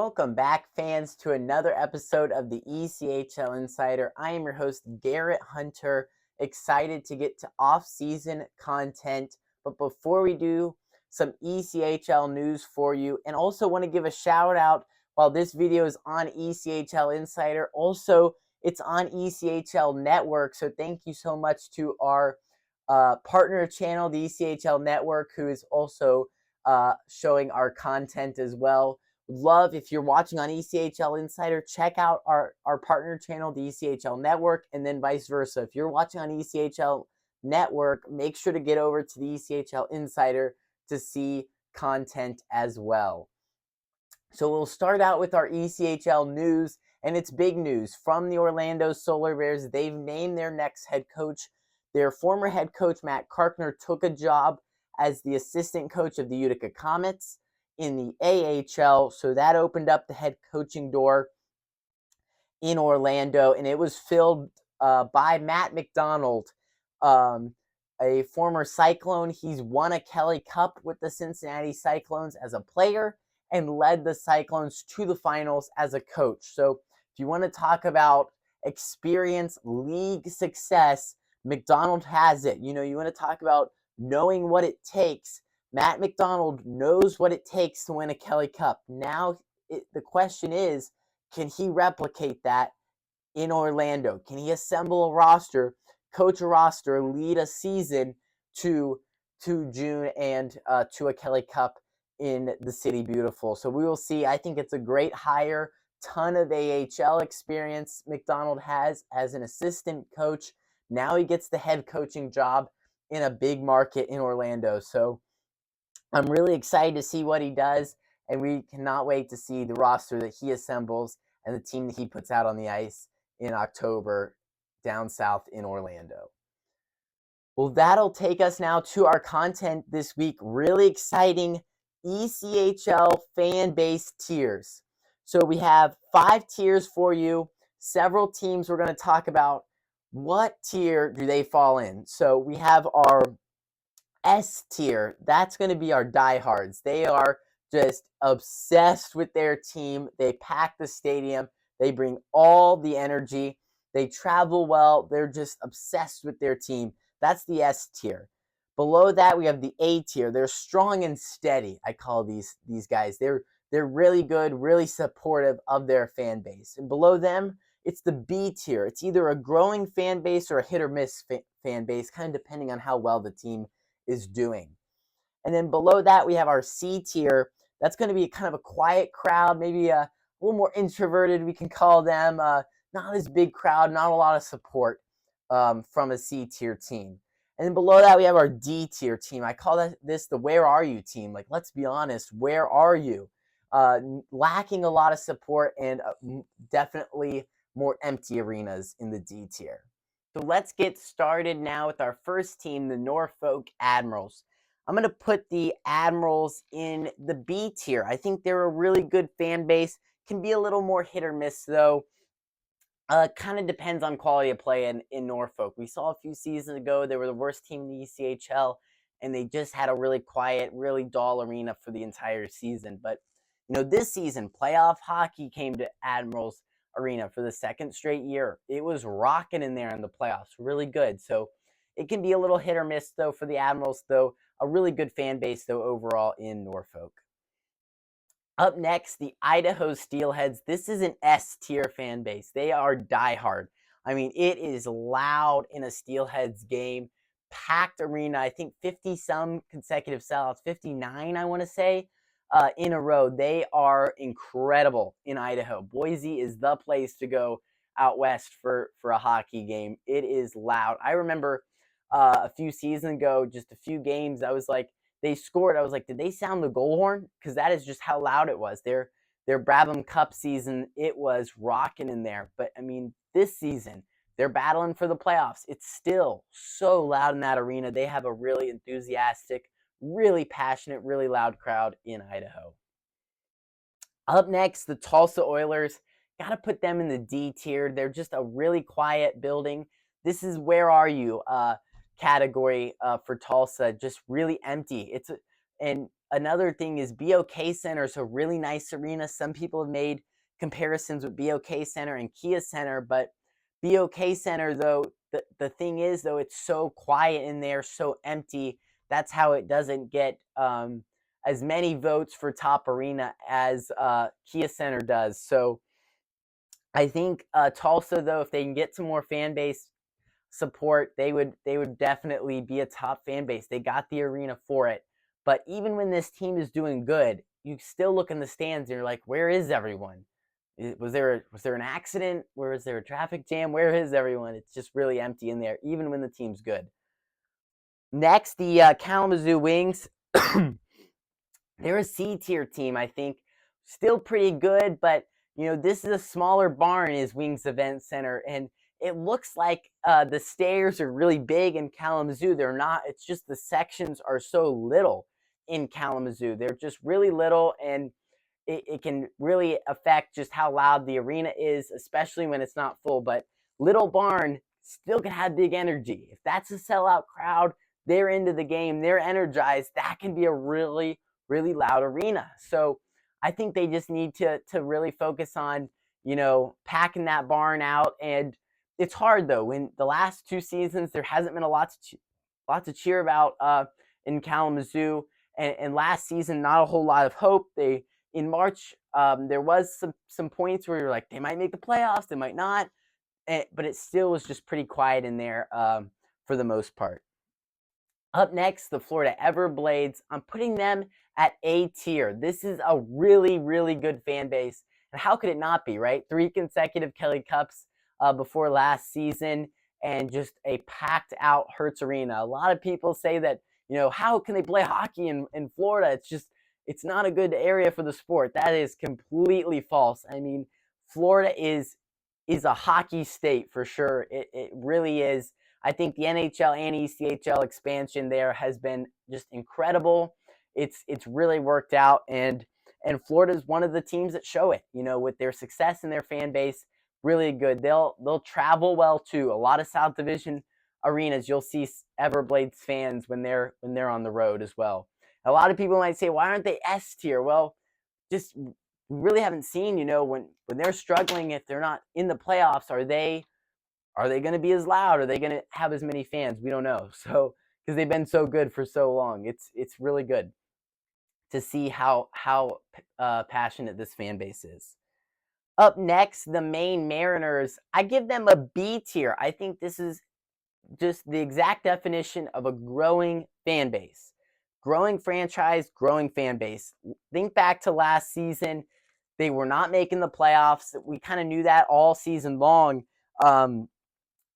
Welcome back, fans, to another episode of the ECHL Insider. I am your host, Garrett Hunter. Excited to get to off-season content. But before we do, some ECHL news for you. And also want to give a shout out while this video is on ECHL Insider. Also, it's on ECHL Network. So thank you so much to our partner channel, the ECHL Network, who is also showing our content as well. Love, if you're watching on ECHL Insider, check out our partner channel, the ECHL Network, and then vice versa. If you're watching on ECHL Network, make sure to get over to the ECHL Insider to see content as well. So we'll start out with our ECHL news, and it's big news from the Orlando Solar Bears. They've named their next head coach. Their former head coach, Matt Karkner, took a job as the assistant coach of the Utica Comets in the AHL, so that opened up the head coaching door in Orlando, and it was filled by Matt McDonald, a former Cyclone. He's won a Kelly Cup with the Cincinnati Cyclones as a player and led the Cyclones to the finals as a coach. So if you want to talk about experience, league success, McDonald has it. You want to talk about knowing what it takes. Matt McDonald knows what it takes to win a Kelly Cup. Now, the question is, can he replicate that in Orlando? Can he assemble a roster, coach a roster, lead a season to June and to a Kelly Cup in the City Beautiful? So we will see. I think it's a great hire. Ton of AHL experience McDonald has as an assistant coach. Now he gets the head coaching job in a big market in Orlando. So I'm really excited to see what he does, and we cannot wait to see the roster that he assembles and the team that he puts out on the ice in October down south in Orlando. Well, that'll take us now to our content this week. Really exciting ECHL fan base tiers. So we have 5 tiers for you, several teams we're going to talk about. What tier do they fall in? So we have our S tier. That's going to be our diehards. They are just obsessed with their team. They pack the stadium. They bring all the energy. They travel well. They're just obsessed with their team. That's the S tier. Below that, we have the A tier. They're strong and steady. I call these guys. They're really good, really supportive of their fan base. And below them, it's the B tier. It's either a growing fan base or a hit or miss fan base, kind of depending on how well the team is doing. And then below that, we have our C tier. That's going to be kind of a quiet crowd, maybe a little more introverted, we can call them. Not this big crowd, not a lot of support from a C tier team. And then below that, we have our D tier team. I call this the where are you team. Like, let's be honest, where are you? Lacking a lot of support and definitely more empty arenas in the D tier. So let's get started now with our first team, the Norfolk Admirals. I'm going to put the Admirals in the B tier. I think they're a really good fan base. Can be a little more hit or miss, though. Kind of depends on quality of play in Norfolk. We saw a few seasons ago they were the worst team in the ECHL, and they just had a really quiet, really dull arena for the entire season. But, this season, playoff hockey came to Admirals Arena for the second straight year. It was rocking in there in the playoffs, really good. So it can be a little hit or miss, though, for the Admirals, though. A really good fan base, though, overall in Norfolk. Up next, the Idaho Steelheads. This is an S-tier fan base. They are diehard. I mean, it is loud in a Steelheads game. Packed arena. I think 50-some consecutive sellouts. 59, I want to say, in a row. They are incredible in Idaho. Boise is the place to go out west for a hockey game. It is loud. I remember a few seasons ago, just a few games, I was like, they scored. I was like, did they sound the goal horn? Because that is just how loud it was. Their Brabham Cup season, it was rocking in there. But, I mean, this season, they're battling for the playoffs. It's still so loud in that arena. They have a really enthusiastic, really passionate, really loud crowd in Idaho. Up next, the Tulsa Oilers. Got to put them in the D tier. They're just a really quiet building. This is where are you category for Tulsa, just really empty. And another thing is BOK Center is a really nice arena. Some people have made comparisons with BOK Center and Kia Center, but BOK Center, though, the thing is, though, it's so quiet in there, so empty. That's how it doesn't get as many votes for top arena as Kia Center does. So I think Tulsa, though, if they can get some more fan base support, they would definitely be a top fan base. They got the arena for it. But even when this team is doing good, you still look in the stands and you're like, where is everyone? Was there an accident? Where is there a traffic jam? Where is everyone? It's just really empty in there, even when the team's good. Next, the Kalamazoo Wings. They're a C-tier team, I think. Still pretty good, but this is a smaller barn, is Wings Event Center, and it looks like the stairs are really big in Kalamazoo. They're not. It's just the sections are so little in Kalamazoo. They're just really little, and it can really affect just how loud the arena is, especially when it's not full. But Little Barn still can have big energy. If that's a sellout crowd, they're into the game, they're energized. That can be a really, really loud arena. So I think they just need to really focus on, packing that barn out. And it's hard, though. In the last 2 seasons, there hasn't been a lot to cheer about in Kalamazoo. And last season, not a whole lot of hope. In March, there was some points where you're like, they might make the playoffs, they might not, but it still was just pretty quiet in there for the most part. Up next, the Florida Everblades. I'm putting them at A tier. This is a really, really good fan base, and how could it not be, right? 3 consecutive Kelly Cups before last season, and just a packed out Hertz Arena. A lot of people say that, how can they play hockey in Florida? It's not a good area for the sport. That is completely false. I mean, Florida is a hockey state for sure. It really is. I think the NHL and ECHL expansion there has been just incredible. It's really worked out, and Florida is one of the teams that show it. With their success and their fan base, really good. They'll travel well too. A lot of South Division arenas, you'll see Everblades fans when they're on the road as well. A lot of people might say, why aren't they S tier? Well, just we really haven't seen, when they're struggling, if they're not in the playoffs, are they going to be as loud? Are they going to have as many fans? We don't know. So, because they've been so good for so long, it's really good to see how passionate this fan base is. Up next, the Maine Mariners. I give them a B tier. I think this is just the exact definition of a growing fan base. Growing franchise, growing fan base. Think back to last season. They were not making the playoffs. We kind of knew that all season long,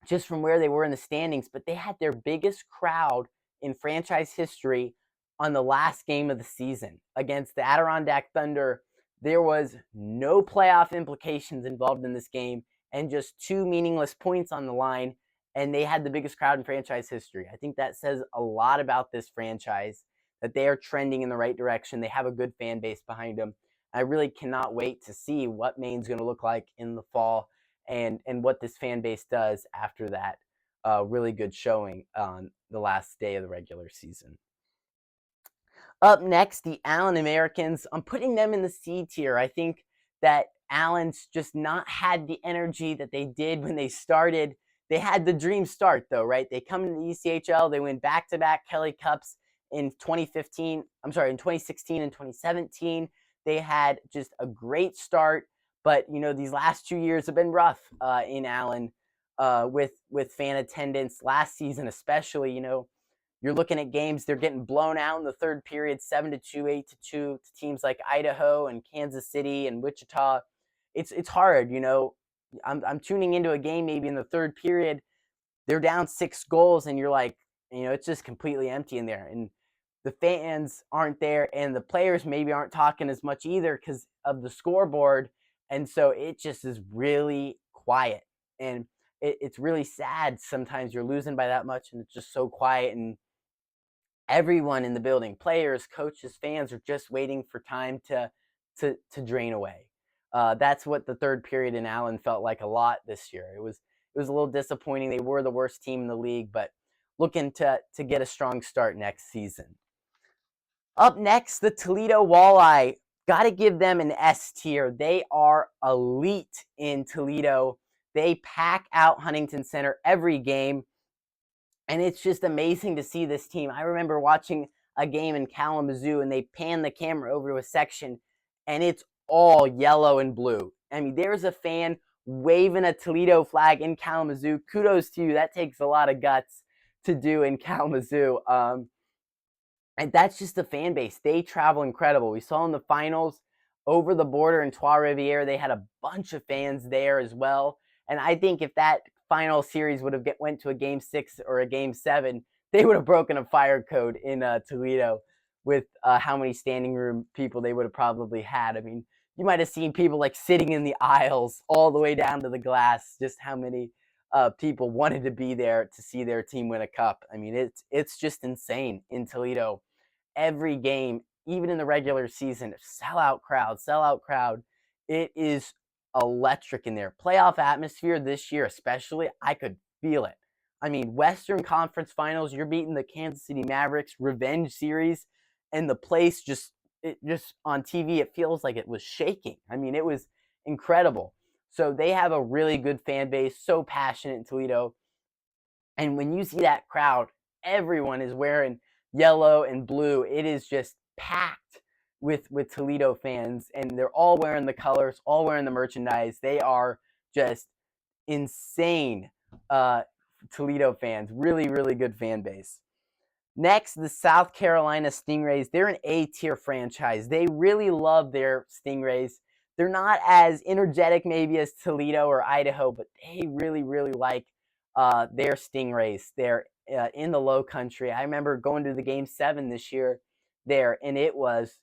just from where they were in the standings. But they had their biggest crowd in franchise history on the last game of the season against the Adirondack Thunder. There was no playoff implications involved in this game, and just 2 meaningless points on the line, and they had the biggest crowd in franchise history. I think that says a lot about this franchise, that they are trending in the right direction. They have a good fan base behind them. I really cannot wait to see what Maine's going to look like in the fall, and what this fan base does after that really good showing on the last day of the regular season. Up next, the Allen Americans. I'm putting them in the C tier. I think that Allen's just not had the energy that they did when they started. They had the dream start, though, right? They come into the ECHL. They win back-to-back Kelly Cups in 2016 and 2017. They had just a great start, but these last 2 years have been rough in Allen with fan attendance. Last season, especially, you're looking at games, they're getting blown out in the third period, 7-2, 8-2 to teams like Idaho and Kansas City and Wichita. It's hard, I'm tuning into a game maybe in the third period, they're down 6 goals, and you're like, it's just completely empty in there. And the fans aren't there, and the players maybe aren't talking as much either because of the scoreboard. And so it just is really quiet. And it's really sad sometimes you're losing by that much, and it's just so quiet. And everyone in the building, players, coaches, fans, are just waiting for time to drain away. That's what the third period in Allen felt like a lot this year. It was a little disappointing. They were the worst team in the league, but looking to get a strong start next season. Up next, the Toledo Walleye. Got to give them an S tier. They are elite in Toledo. They pack out Huntington Center every game, and it's just amazing to see this team. I remember watching a game in Kalamazoo, and they pan the camera over to a section, and it's all yellow and blue. I mean, there's a fan waving a Toledo flag in Kalamazoo. Kudos to you. That takes a lot of guts to do in Kalamazoo. And that's just the fan base. They travel incredible. We saw in the finals over the border in Trois-Rivières, they had a bunch of fans there as well. And I think if that final series would have went to a game 6 or a game 7, they would have broken a fire code in Toledo with how many standing room people they would have probably had. I mean, you might have seen people like sitting in the aisles all the way down to the glass, just how many people wanted to be there to see their team win a cup. I mean, it's just insane in Toledo. Every game, even in the regular season, sellout crowd. It is electric in there. Playoff atmosphere this year, especially, I could feel it. I mean, Western Conference Finals, you're beating the Kansas City Mavericks revenge series, and the place just on TV, it feels like it was shaking. I mean, it was incredible. So they have a really good fan base, so passionate in Toledo. And when you see that crowd, everyone is wearing yellow and blue. It is just packed with Toledo fans, and they're all wearing the colors, all wearing the merchandise. They are just insane Toledo fans. Really, really good fan base. Next, the South Carolina Stingrays. They're an A-tier franchise. They really love their Stingrays. They're not as energetic maybe as Toledo or Idaho, but they really, really like their Stingrays. They're in the Low Country. I remember going to the Game 7 this year there, and it was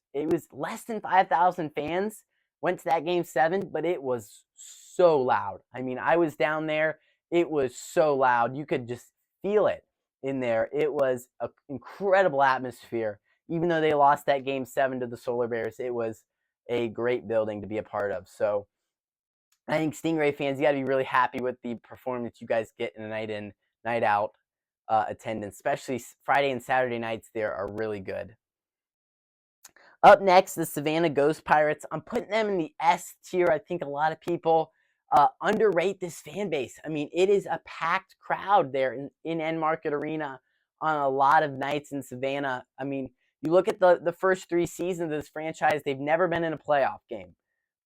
less than 5,000 fans went to that Game 7, but it was so loud. I mean, I was down there. It was so loud. You could just feel it in there. It was an incredible atmosphere. Even though they lost that Game 7 to the Solar Bears, it was a great building to be a part of. So I think Stingray fans, you got to be really happy with the performance you guys get in a night in, night out attendance. Especially Friday and Saturday nights there are really good. Up next, the Savannah Ghost Pirates. I'm putting them in the S tier. I think a lot of people underrate this fan base. I mean, it is a packed crowd there in Enmarket Arena on a lot of nights in Savannah. I mean, you look at the first 3 seasons of this franchise, they've never been in a playoff game.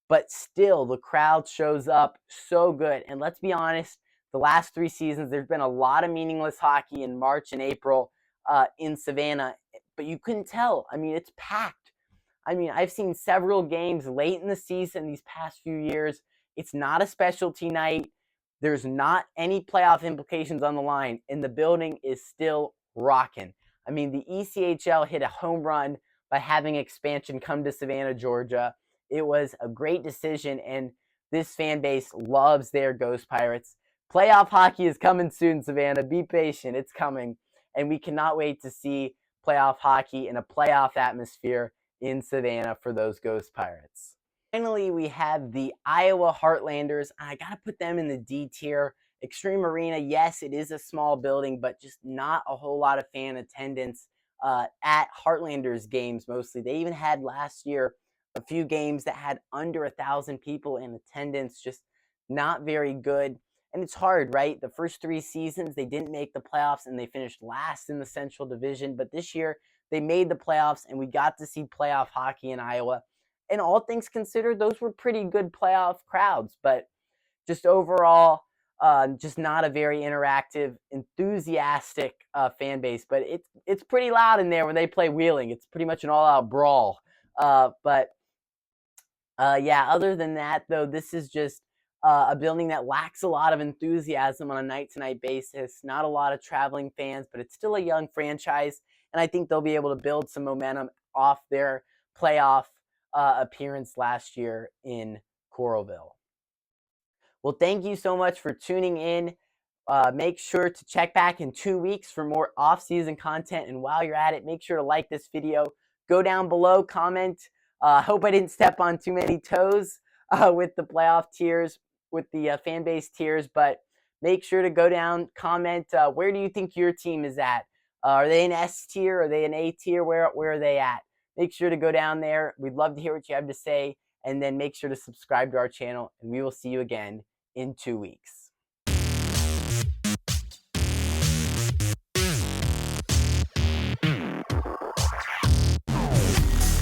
But still, the crowd shows up so good. And let's be honest, the last 3 seasons, there's been a lot of meaningless hockey in March and April in Savannah. But you couldn't tell. I mean, it's packed. I mean, I've seen several games late in the season these past few years. It's not a specialty night. There's not any playoff implications on the line, and the building is still rocking. I mean, the ECHL hit a home run by having expansion come to Savannah, Georgia. It was a great decision, and this fan base loves their Ghost Pirates. Playoff hockey is coming soon, Savannah. Be patient. It's coming, and we cannot wait to see playoff hockey in a playoff atmosphere in Savannah for those Ghost Pirates. Finally, we have the Iowa Heartlanders. I got to put them in the D tier. Extreme Arena, yes, it is a small building, but just not a whole lot of fan attendance at Heartlanders games mostly. They even had last year a few games that had under 1,000 people in attendance, just not very good. And it's hard, right? The first 3 seasons, they didn't make the playoffs and they finished last in the Central Division. But this year, they made the playoffs and we got to see playoff hockey in Iowa. And all things considered, those were pretty good playoff crowds. But just overall, just not a very interactive, enthusiastic fan base. But it's pretty loud in there when they play Wheeling. It's pretty much an all-out brawl. But yeah, other than that, though, this is just a building that lacks a lot of enthusiasm on a night-to-night basis. Not a lot of traveling fans, but it's still a young franchise. And I think they'll be able to build some momentum off their playoff appearance last year in Coralville. Well, thank you so much for tuning in. Make sure to check back in 2 weeks for more off-season content. And while you're at it, make sure to like this video. Go down below, comment. Hope I didn't step on too many toes with the playoff tiers, with the fan base tiers. But make sure to go down, comment. Where do you think your team is at? Are they an S tier? Are they an A tier? Where are they at? make sure to go down there. We'd love to hear what you have to say. And then make sure to subscribe to our channel, and we will see you again in 2 weeks.